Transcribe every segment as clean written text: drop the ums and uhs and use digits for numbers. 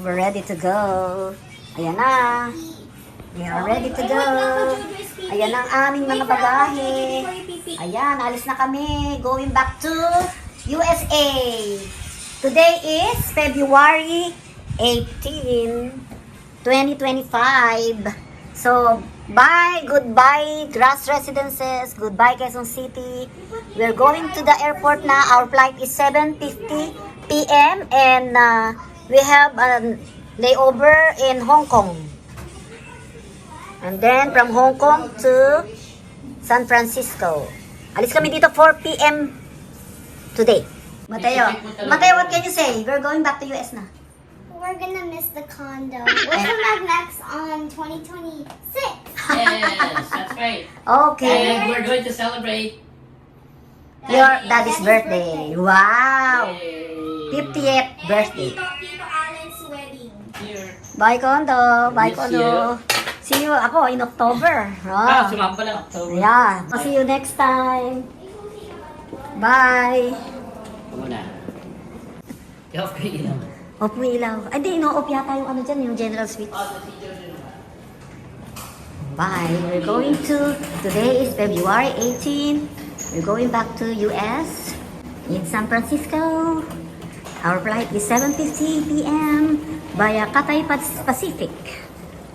We're ready to go. Ayan na. We are ready to go. Ayan ang aming mga bagahe. Ayan, alis na kami. Going back to USA. Today is February 18, 2025. So, goodbye, Grass Residences. Goodbye, Quezon City. We're going to the airport na. Our flight is 7:50 p.m. and we have a layover in Hong Kong. And then, from Hong Kong to San Francisco. Alis kami dito 4 p.m. today. Mateo, what can you say? We're going back to US na. We're gonna miss the condo. We'll come back next on 2026. Yes, that's right. Okay. And we're going to celebrate Your daddy's birthday. Wow. Yay. 50th birthday. Tito Allen's wedding. Here. Bye, Kondo. Bye, Miss Kondo. See you ako in October. Ah, sumama pala October. Yeah. See you next time. Bye. Muna. I-off ko yung ilaw. Off mo ilaw. Ay, di, ino-off yata yung ano dyan, yung general switch. Bye. We're going to, today is February 18. We're going back to US in San Francisco. Our flight is 7:50 p.m. via Cathay Pacific.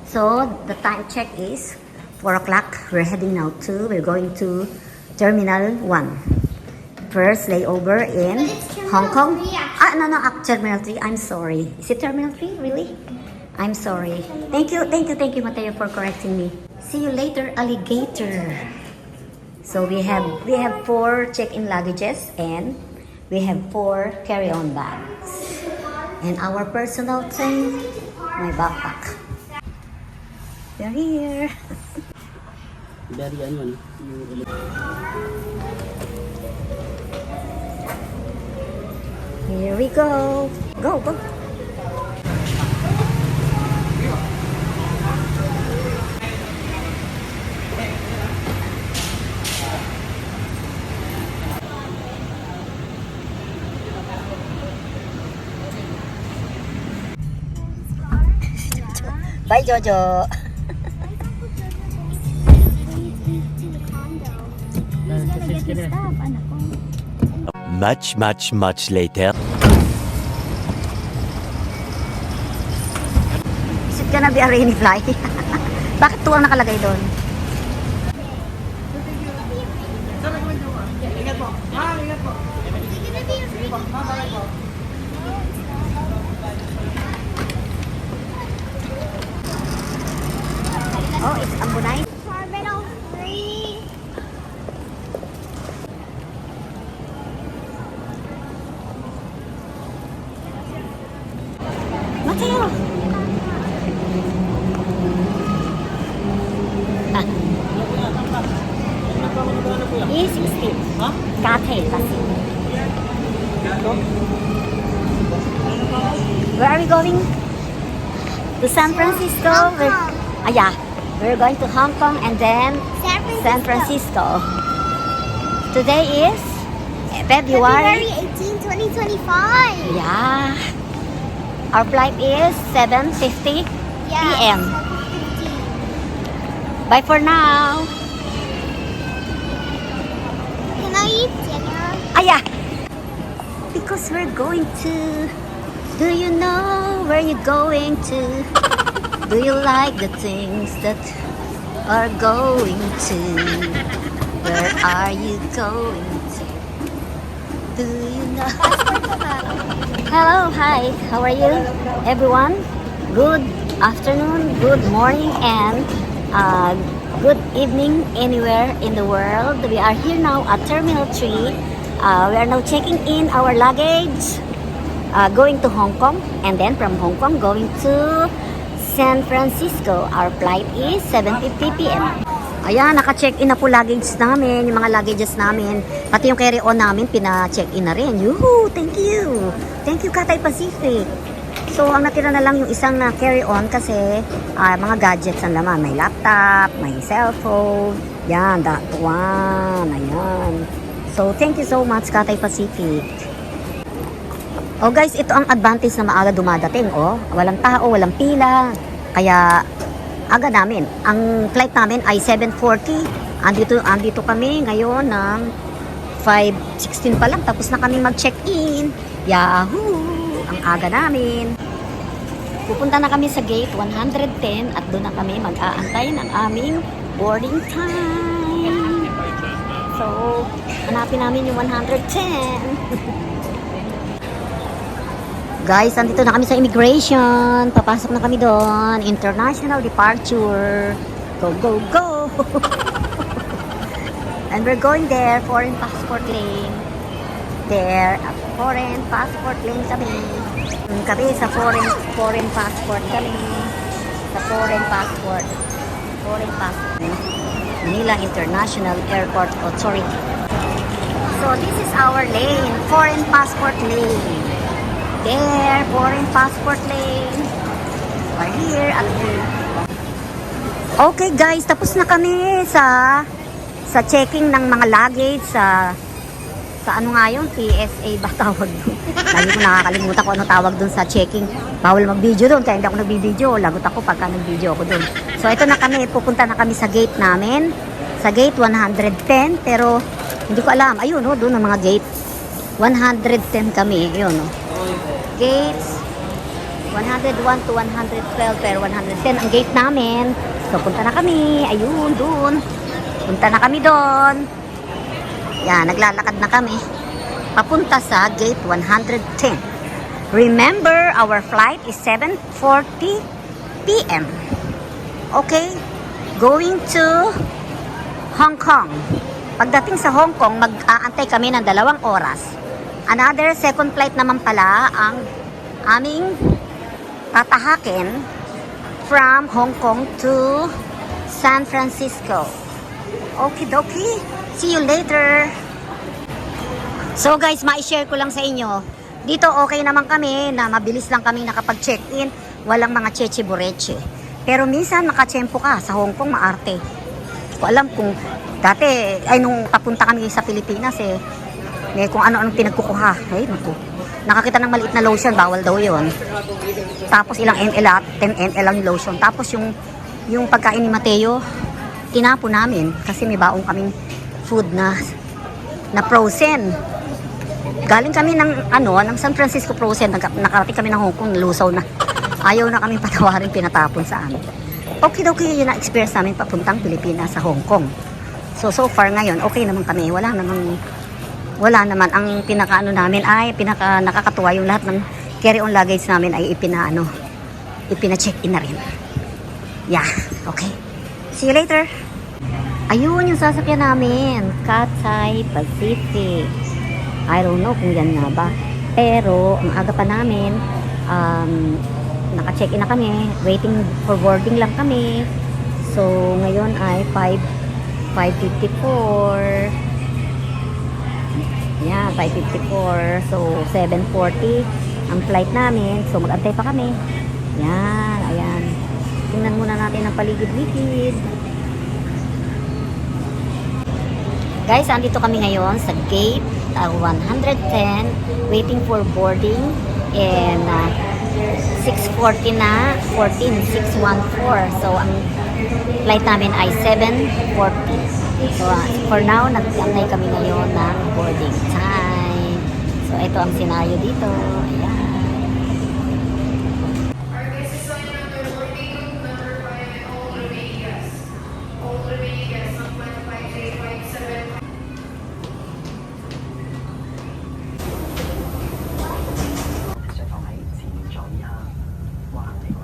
So, the time check is 4 o'clock. We're heading now we're going to Terminal 1. First layover in Hong Kong. No, Terminal 3. I'm sorry. Is it Terminal 3? Really? I'm sorry. Thank you, Mateo, for correcting me. See you later, alligator. So we have 4 check-in luggages and we have 4 carry-on bags. And our personal thing, my backpack. We're here. Very ano. Here we go. Go. Bye, Jojo. Much later. Is it gonna be a rainy fly? Bakit 2 ang nakalagay doon? Oh, it's Ambunay. Terminal 3. Mateo! E60. Cathay Pacific. Where are we going? To San Francisco? Hong Kong. Yeah. We're going to Hong Kong and then San Francisco. Today is February February. 18, 2025. Yeah. Our flight is 7:50 p.m. 7:50. Bye for now. Can I eat dinner? Yeah. Because we're going to. Do you know where you're going to? Do you like the things that are going to? Where are you going to? Do you know? Hello, hi. How are you, everyone? Good afternoon, good morning, and good evening anywhere in the world. We are here now at Terminal 3. We are now checking in our luggage, going to Hong Kong, and then from Hong Kong going to San Francisco. Our flight is 7:50 p.m. Ayan, naka-check-in na po luggage namin, yung mga luggages namin. Pati yung carry-on namin, pina-check-in na rin. Yuhu! Thank you! Thank you, Cathay Pacific! So, ang natira na lang yung isang na carry-on kasi mga gadgets ang laman. May laptop, may cellphone. Yan, that one. Ayan. So, thank you so much, Cathay Pacific. Oh guys, ito ang advantage na maaga dumadating. Oh, walang tao, walang pila. Kaya aga namin. Ang flight namin ay 7:40. Andito kami ngayon ng 5:16 pa lang. Tapos na kami mag-check-in. Yahoo! Ang aga namin. Pupunta na kami sa gate 110 at doon na kami mag-aantay ng aming boarding time. So, hanapin namin yung 110. Guys, andito na kami sa immigration. Papasok na kami doon. International departure. Go, go, go! And we're going there. Foreign passport lane. There, at foreign passport lane kami. Kami sa foreign passport kami. Sa foreign passport. Foreign passport. Manila International Airport Authority. So, this is our lane. Foreign passport lane. There, foreign passport lane. We're here at Okay guys, tapos na kami sa checking ng mga luggage sa ano nga yun, TSA ba tawag doon? Lagi ko nakakalimutan kung ano tawag doon sa checking. Bawal mag-video doon, kaya hindi ako nag-video. Lagot ako pagka nag-video ako doon. So ito na kami, pupunta na kami sa gate namin. Sa gate 110, pero hindi ko alam. Ayun, oh, doon ang mga gate. 110 kami, yun, oh. Gates 101 to 112 pero 110 ang gate namin. So punta na kami. Ayun, doon. Punta na kami doon. Yan, naglalakad na kami. Papunta sa gate 110. Remember, our flight is 7:40 p.m. Okay? Going to Hong Kong. Pagdating sa Hong Kong, mag-aantay kami ng 2 oras. Another second flight naman pala ang aming tatahakin from Hong Kong to San Francisco. Okidoki. See you later. So guys, ma-share ko lang sa inyo. Dito okay naman kami na mabilis lang kami nakapag-check-in. Walang mga cheche-bureche. Pero minsan makachempo ka sa Hong Kong, maarte. Hindi ko alam kung dati, ay nung papunta kami sa Pilipinas kung ano-anong pinagkukuha. Ay, naku. Nakakita ng maliit na lotion, bawal daw yun. Tapos ilang ml at 10 ml lang yung lotion. Tapos yung pagkain ni Mateo, tinapo namin kasi may baong kaming food na frozen. Galing kami ng San Francisco frozen, nakarating kami ng Hong Kong, lusaw na. Ayaw na kami patawarin, pinatapon sa amin. Okay, yun na experience namin papuntang Pilipinas sa Hong Kong. So far ngayon, okay naman kami. Wala naman. Ang pinaka namin ay pinaka nakakatuwa yung lahat ng carry-on luggage namin ay ipina-check-in na rin. Yeah, okay. See you later. Ayun yung sasakyan namin. Cathay Pacific. I don't know kung yan nga ba. Pero, ang aga pa namin, naka-check-in na kami. Waiting for boarding lang kami. So, ngayon ay 5:54. Yan, 5:54. So, 7:40 ang flight namin. So, mag-antay pa kami. Yan, ayan. Tingnan muna natin ang paligid-ligid. Guys, andito kami ngayon sa gate 110. Waiting for boarding. And 6:40 na. 6:14. So, ang flight namin ay 7:40. So, for now, nag-antay kami ngayon ng boarding time. So, ito ang senaryo dito. Ayan.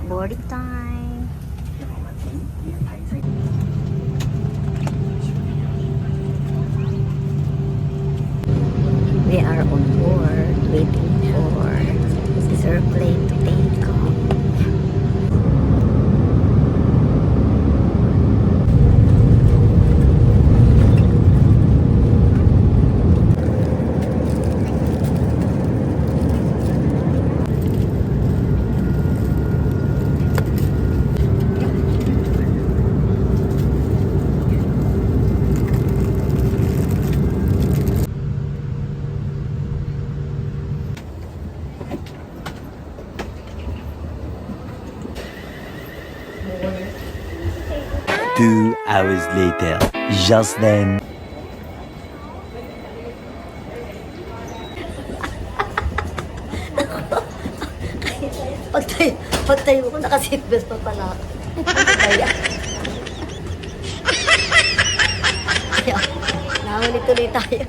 Boarding time. We are on board waiting for this airplane to take off. 2 hours later. Just then. Pagtayo ko, naka-seatbelt pa pala ako. Kaya. Kaya, nahuli tuloy tayo.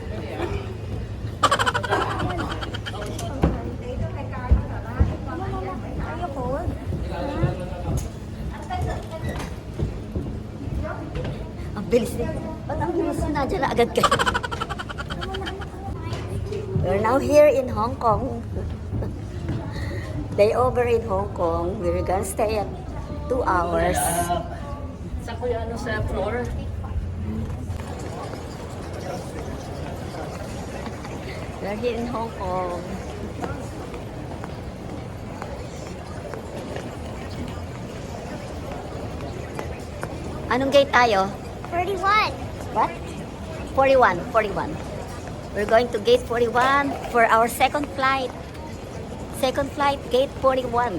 Ang bilis din. Ba't ang bilis na dyan na agad kayo? We're now here in Hong Kong. Day over in Hong Kong. We're gonna stay at 2 hours. Sa kuya ano sa floor? We're here in Hong Kong. Anong gate tayo? 41. What? 41. 41. We're going to gate 41 for our second flight. Second flight, gate 41.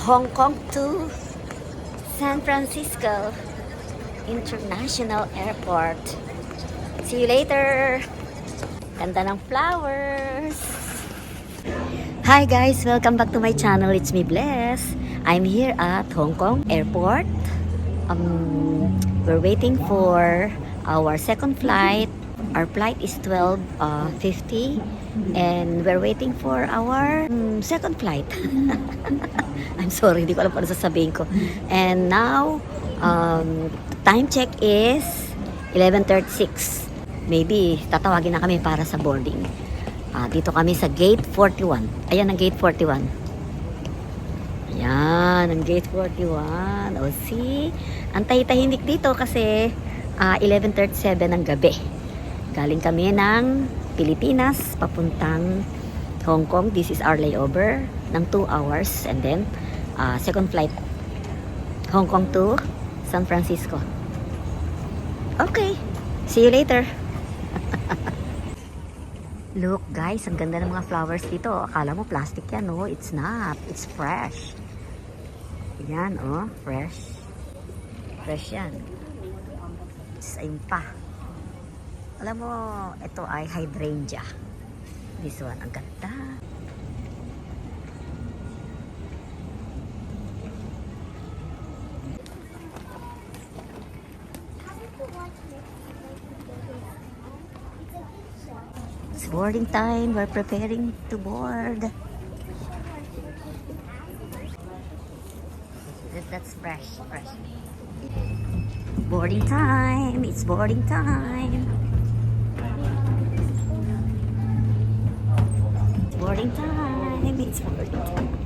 Hong Kong to San Francisco International Airport. See you later. Ganda ng flowers. Hi guys, welcome back to my channel. It's me, Bless. I'm here at Hong Kong Airport. We're waiting for our second flight. Our flight is 12:50 and we're waiting for our second flight. I'm sorry, hindi ko alam paano sasabihin ko. And now, time check is 11:36. Maybe tatawagin na kami para sa boarding. Dito kami sa gate 41. Ayan ang gate 41. Ayan ang gate 41. O see, ang tahimik dito kasi 11:37 ng gabi. Galing kami ng Pilipinas papuntang Hong Kong. This is our layover ng 2 hours and then second flight Hong Kong to San Francisco. Okay, see you later. Look guys, ang ganda ng mga flowers dito. Akala mo plastic yan, no? It's not. It's fresh. Yan, oh, fresh. Fresh yan. It's ayun pa. Alam mo, ito ay hydrangea. This one, ang ganda. It's boarding time. We're preparing to board. That's fresh, fresh. Boarding time. It's boarding time. Boarding time. It's boarding time.